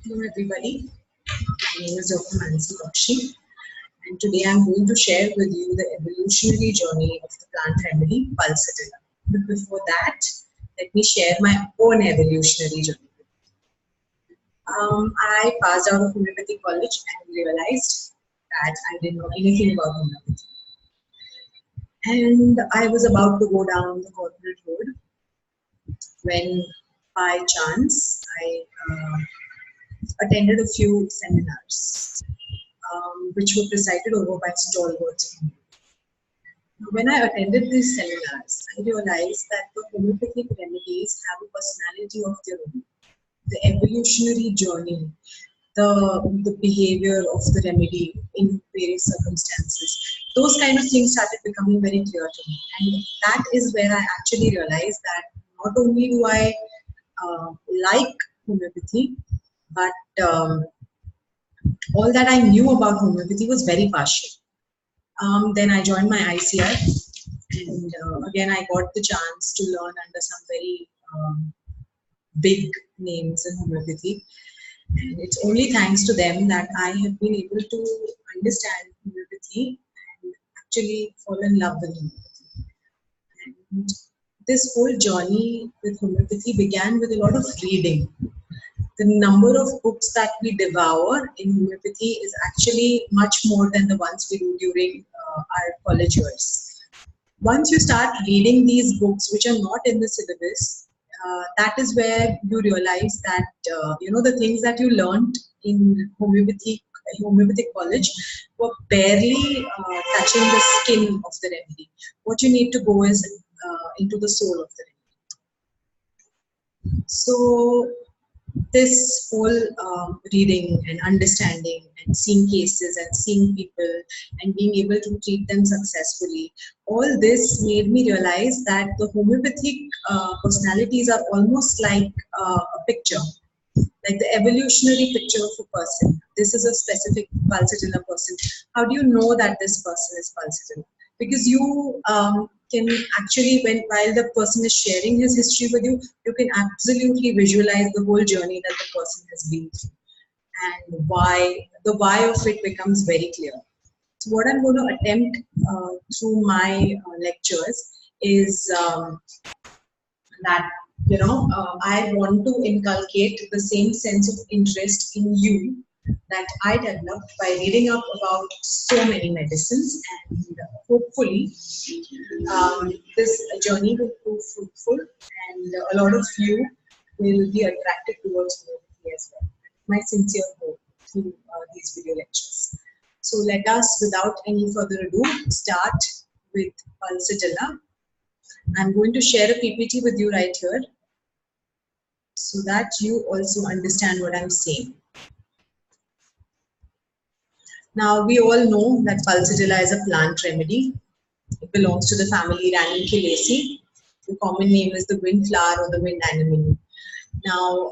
Hello everybody, my name is Dr.Mansee, and today I'm going to share with you the evolutionary journey of the plant remedy Pulsatilla. But before that, let me share my own evolutionary journey. I passed out of homeopathy college and realized that I didn't know anything about homeopathy. And I was about to go down the corporate road when, by chance, I attended a few seminars which were presided over by stalwarts. When I attended these seminars, I realized that the homeopathic remedies have a personality of their own. The evolutionary journey, the behavior of the remedy in various circumstances, those kind of things started becoming very clear to me. And that is where I actually realized that not only do I like homeopathy, but all that I knew about homeopathy was very partial. Then I joined my ICI, and again I got the chance to learn under some very big names in homeopathy. And it's only thanks to them that I have been able to understand homeopathy and actually fall in love with homeopathy. And this whole journey with homeopathy began with a lot of reading. The number of books that we devour in homeopathy is actually much more than the ones we do during our college years. Once you start reading these books which are not in the syllabus, that is where you realize that the things that you learned in homeopathic college were barely touching the skin of the remedy. What you need to go is into the soul of the remedy. So this whole reading and understanding and seeing cases and seeing people and being able to treat them successfully, all this made me realize that the homeopathic personalities are almost like a picture, like the evolutionary picture of a person. This is a specific Pulsatilla person. How do you know that this person is Pulsatilla? Because you can actually, while the person is sharing his history with you, you can absolutely visualize the whole journey that the person has been through, and the why of it becomes very clear. So what I'm going to attempt through my lectures is that I want to inculcate the same sense of interest in you that I developed by reading up about so many medicines, and hopefully this journey will prove fruitful and a lot of you will be attracted towards homeopathy as well. My sincere hope through these video lectures. So let us, without any further ado, start with Pulsatilla. I'm going to share a PPT with you right here so that you also understand what I'm saying. Now, we all know that Pulsatilla is a plant remedy. It belongs to the family Ranunculaceae. The common name is the windflower or the wind anemone. Now,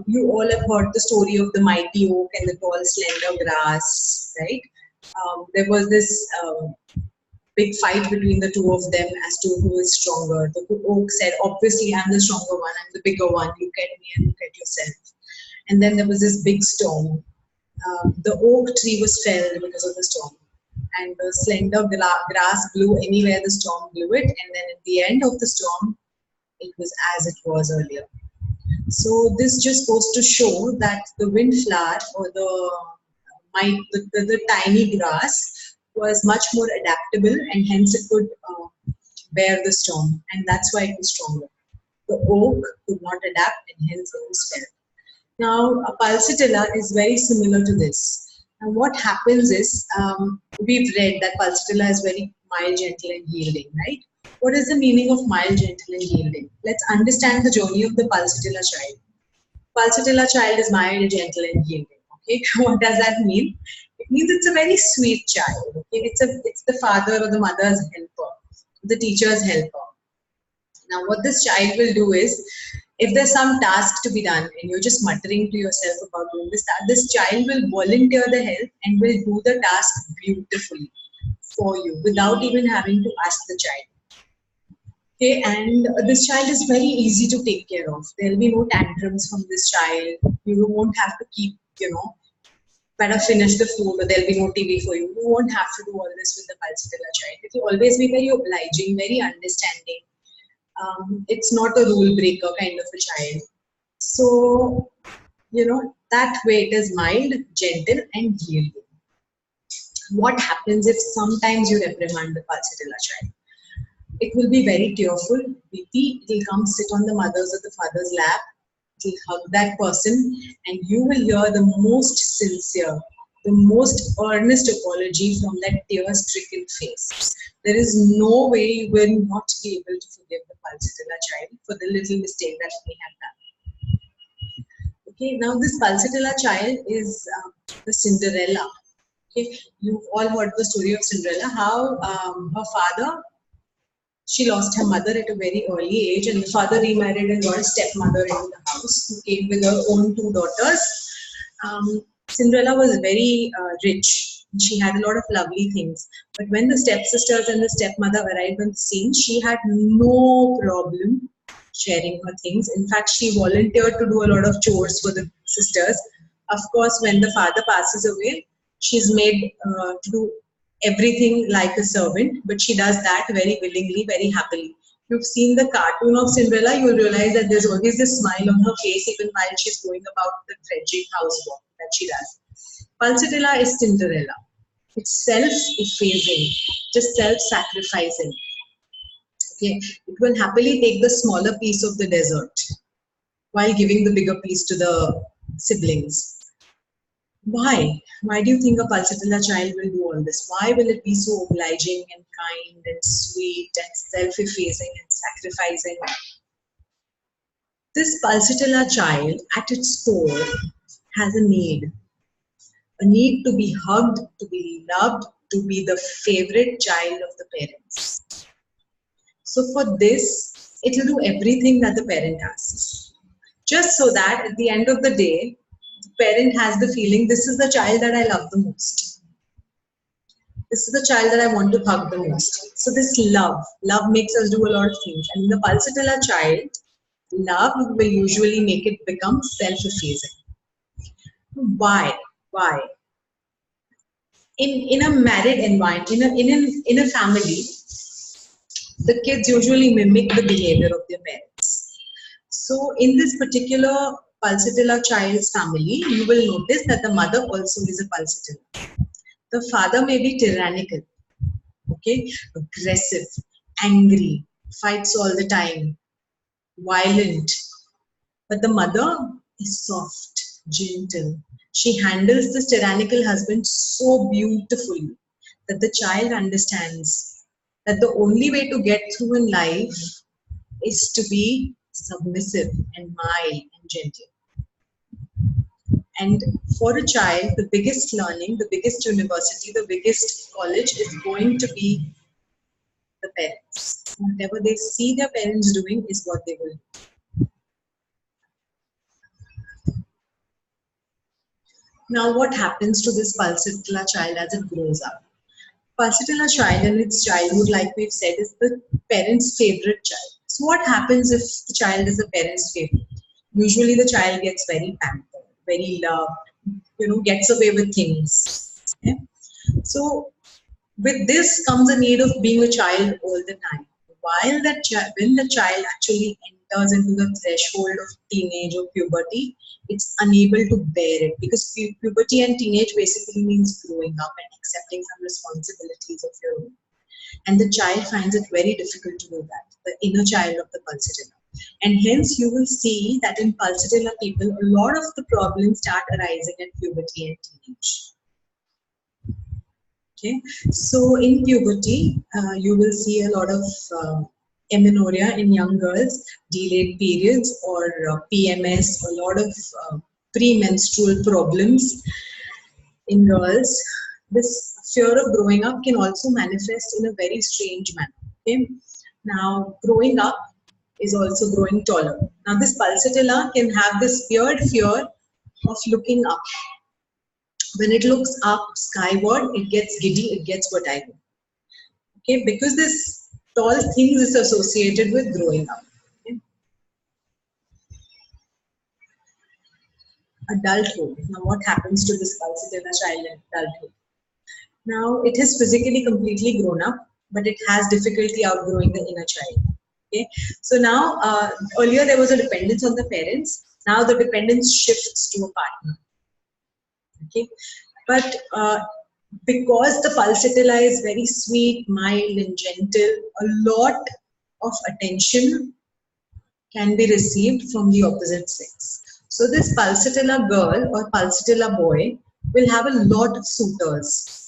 you all have heard the story of the mighty oak and the tall, slender grass, right? There was this big fight between the two of them as to who is stronger. The oak said, obviously, I'm the stronger one, I'm the bigger one, look at me and look at yourself. And then there was this big storm. The oak tree was felled because of the storm, and the slender grass blew anywhere the storm blew it, and then at the end of the storm, it was as it was earlier. So this just goes to show that the windflower or the tiny grass was much more adaptable, and hence it could bear the storm, and that's why it was stronger. The oak could not adapt, and hence it was felled. Now, a Pulsatilla is very similar to this. And what happens is, we've read that Pulsatilla is very mild, gentle, and yielding, right? What is the meaning of mild, gentle, and yielding? Let's understand the journey of the Pulsatilla child. Pulsatilla child is mild, gentle, and yielding. Okay, what does that mean? It means it's a very sweet child. Okay, it's the father or the mother's helper, the teacher's helper. Now, what this child will do is, if there's some task to be done and you're just muttering to yourself about doing this task, this child will volunteer the help and will do the task beautifully for you without even having to ask the child. Okay, and this child is very easy to take care of. There will be no tantrums from this child. You won't have to keep, better finish the food or there'll be no TV for you. You won't have to do all this with the Pulsatilla child. It will always be very obliging, very understanding. It's not a rule breaker kind of a child. So, that way it is mild, gentle, and yielding. What happens if sometimes you reprimand the Pulsatilla child? It will be very tearful, weepy. It will come sit on the mother's or the father's lap. It will hug that person, and you will hear the most sincere, the most earnest apology from that tear-stricken face. There is no way you will not be able to forgive the Pulsatilla child for the little mistake that he had done. Okay, now this Pulsatilla child is the Cinderella. Okay, you've all heard the story of Cinderella, how her father, she lost her mother at a very early age, and the father remarried and got a stepmother into the house who came with her own two daughters. Cinderella was very rich. She had a lot of lovely things. But when the stepsisters and the stepmother arrived on the scene, she had no problem sharing her things. In fact, she volunteered to do a lot of chores for the sisters. Of course, when the father passes away, she's made to do everything like a servant, but she does that very willingly, very happily. If you've seen the cartoon of Cinderella, you'll realize that there's always a smile on her face even while she's going about the dredging housework that she does. Pulsatilla is Cinderella. It's self-effacing, just self-sacrificing. Okay, it will happily take the smaller piece of the dessert while giving the bigger piece to the siblings. Why? Why do you think a Pulsatilla child will do all this? Why will it be so obliging and kind and sweet and self-effacing and sacrificing? This Pulsatilla child at its core has a need to be hugged, to be loved, to be the favorite child of the parents. So for this, it will do everything that the parent asks. Just so that at the end of the day, the parent has the feeling, this is the child that I love the most. This is the child that I want to hug the most. So this love makes us do a lot of things. And in the Pulsatilla child, love will usually make it become self-effacing. Why? Why? In a married environment, in a family, the kids usually mimic the behavior of their parents. So in this particular Pulsatilla child's family, you will notice that the mother also is a Pulsatilla. The father may be tyrannical, okay, aggressive, angry, fights all the time, violent. But the mother is soft, gentle. She handles this tyrannical husband so beautifully that the child understands that the only way to get through in life is to be submissive and mild and gentle. And for a child, the biggest learning, the biggest university, the biggest college is going to be the parents. Whatever they see their parents doing is what they will do. Now, what happens to this Pulsatilla child as it grows up? Pulsatilla child in its childhood, like we've said, is the parent's favorite child. So what happens if the child is the parent's favorite? Usually the child gets very pampered, very loved, gets away with things. Okay? So with this comes a need of being a child all the time. When the child actually enters into the threshold of teenage or puberty, it's unable to bear it, because puberty and teenage basically means growing up and accepting some responsibilities of your own. And the child finds it very difficult to do that, the inner child of the Pulsatilla. And hence you will see that in Pulsatilla people, a lot of the problems start arising at puberty and teenage. Okay, so in puberty, you will see a lot of amenorrhea in young girls, delayed periods or PMS, a lot of premenstrual problems in girls. This fear of growing up can also manifest in a very strange manner. Okay, now growing up is also growing taller. Now this Pulsatilla can have this weird fear of looking up. When it looks up skyward, it gets giddy, it gets vertigo. Okay, because this tall things is associated with growing up. Okay? adulthood. Now, what happens to this pulsatilla child in adulthood? Now, it has physically completely grown up, but it has difficulty outgrowing the inner child. Okay, so now earlier there was a dependence on the parents. Now the dependence shifts to a partner. Okay, but because the pulsatilla is very sweet, mild, and gentle, a lot of attention can be received from the opposite sex. So this pulsatilla girl or pulsatilla boy will have a lot of suitors.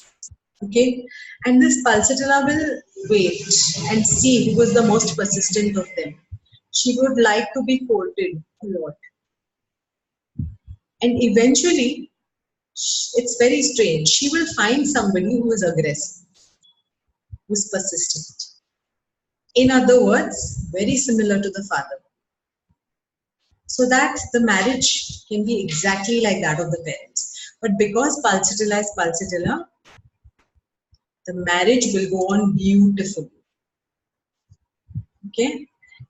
Okay, and this pulsatilla will wait and see who is the most persistent of them. She would like to be courted a lot, and eventually, it's very strange. She will find somebody who is aggressive, who is persistent. In other words, very similar to the father. So that the marriage can be exactly like that of the parents. But because pulsatilla is pulsatilla, the marriage will go on beautifully. Okay?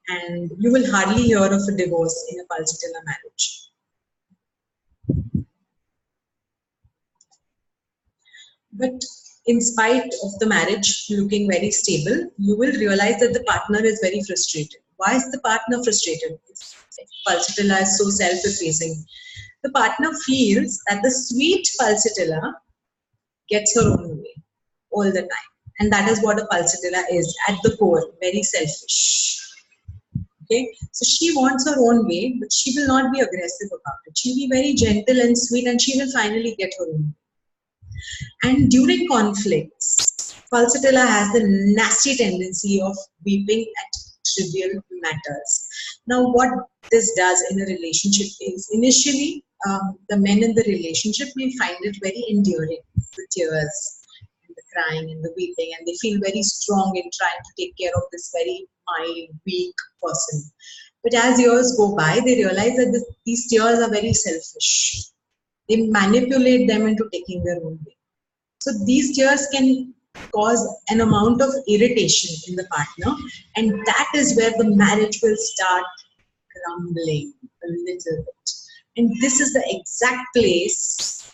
And you will hardly hear of a divorce in a pulsatilla marriage. But in spite of the marriage looking very stable, you will realize that the partner is very frustrated. Why is the partner frustrated? If pulsatilla is so self-effacing, the partner feels that the sweet pulsatilla gets her own way all the time. And that is what a pulsatilla is at the core, very selfish. Okay, so she wants her own way, but she will not be aggressive about it. She'll be very gentle and sweet, and she will finally get her own way. And during conflicts, Pulsatilla has the nasty tendency of weeping at trivial matters. Now, what this does in a relationship is initially the men in the relationship may find it very endearing, the tears and the crying and the weeping, and they feel very strong in trying to take care of this very mild, weak person. But as years go by, they realize that these tears are very selfish. They manipulate them into taking their own way. So these tears can cause an amount of irritation in the partner, and that is where the marriage will start crumbling a little bit. And this is the exact place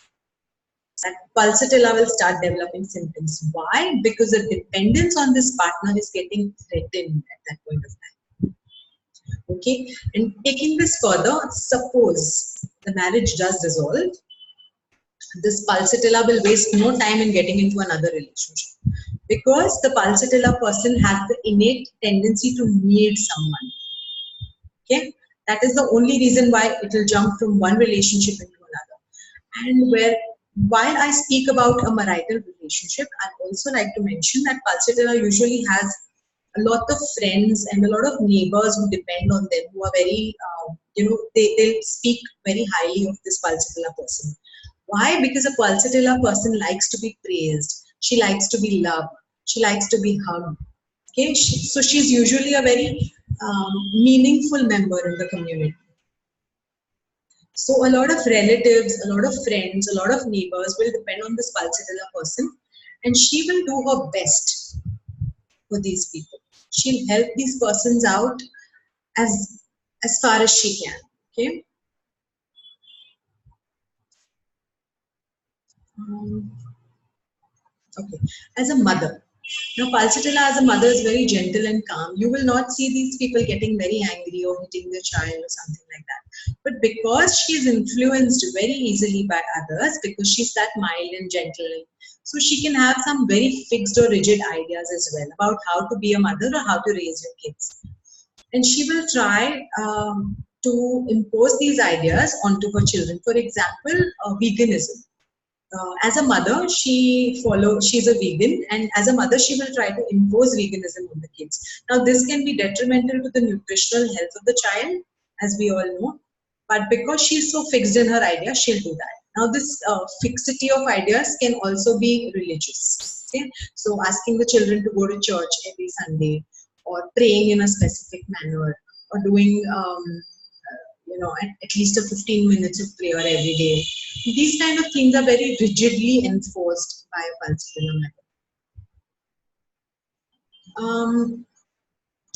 that pulsatilla will start developing symptoms. Why? Because the dependence on this partner is getting threatened at that point of time. Okay, and taking this further, suppose the marriage does dissolve, this pulsatilla will waste no time in getting into another relationship, because the pulsatilla person has the innate tendency to need someone. Okay, that is the only reason why it will jump from one relationship into another. And while I speak about a marital relationship, I'd also like to mention that pulsatilla usually has a lot of friends and a lot of neighbors who depend on them, who are very, they speak very highly of this pulsatilla person. Why? Because a pulsatilla person likes to be praised. She likes to be loved. She likes to be hugged. Okay, so she's usually a very meaningful member in the community. So a lot of relatives, a lot of friends, a lot of neighbors will depend on this pulsatilla person, and she will do her best for these people. She'll help these persons out as far as she can. Okay. Okay. As a mother, now pulsatilla as a mother is very gentle and calm. You will not see these people getting very angry or hitting their child or something like that. But because she is influenced very easily by others, because she's that mild and gentle, so she can have some very fixed or rigid ideas as well about how to be a mother or how to raise your kids. And she will try to impose these ideas onto her children. For example, veganism. As a mother, she's a vegan, and as a mother, she will try to impose veganism on the kids. Now, this can be detrimental to the nutritional health of the child, as we all know. But because she's so fixed in her idea, she'll do that. Now, this fixity of ideas can also be religious. Okay? So, asking the children to go to church every Sunday, or praying in a specific manner, or doing at least a 15 minutes of prayer every day. These kind of things are very rigidly enforced by a pulsatilla method.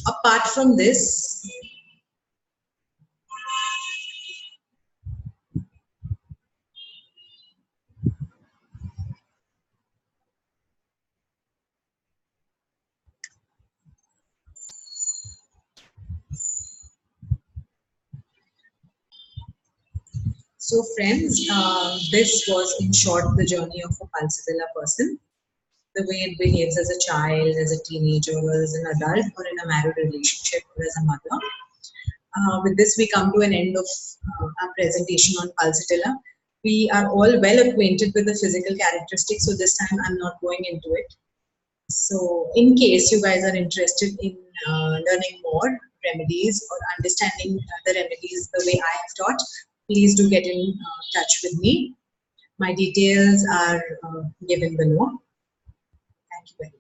Apart from this, So friends, this was in short the journey of a Pulsatilla person, the way it behaves as a child, as a teenager, or as an adult, or in a married relationship, or as a mother. With this, we come to an end of our presentation on Pulsatilla. We are all well acquainted with the physical characteristics, so this time I'm not going into it. So, in case you guys are interested in learning more remedies or understanding the remedies the way I have taught, please do get in touch with me. My details are given below. Thank you very much.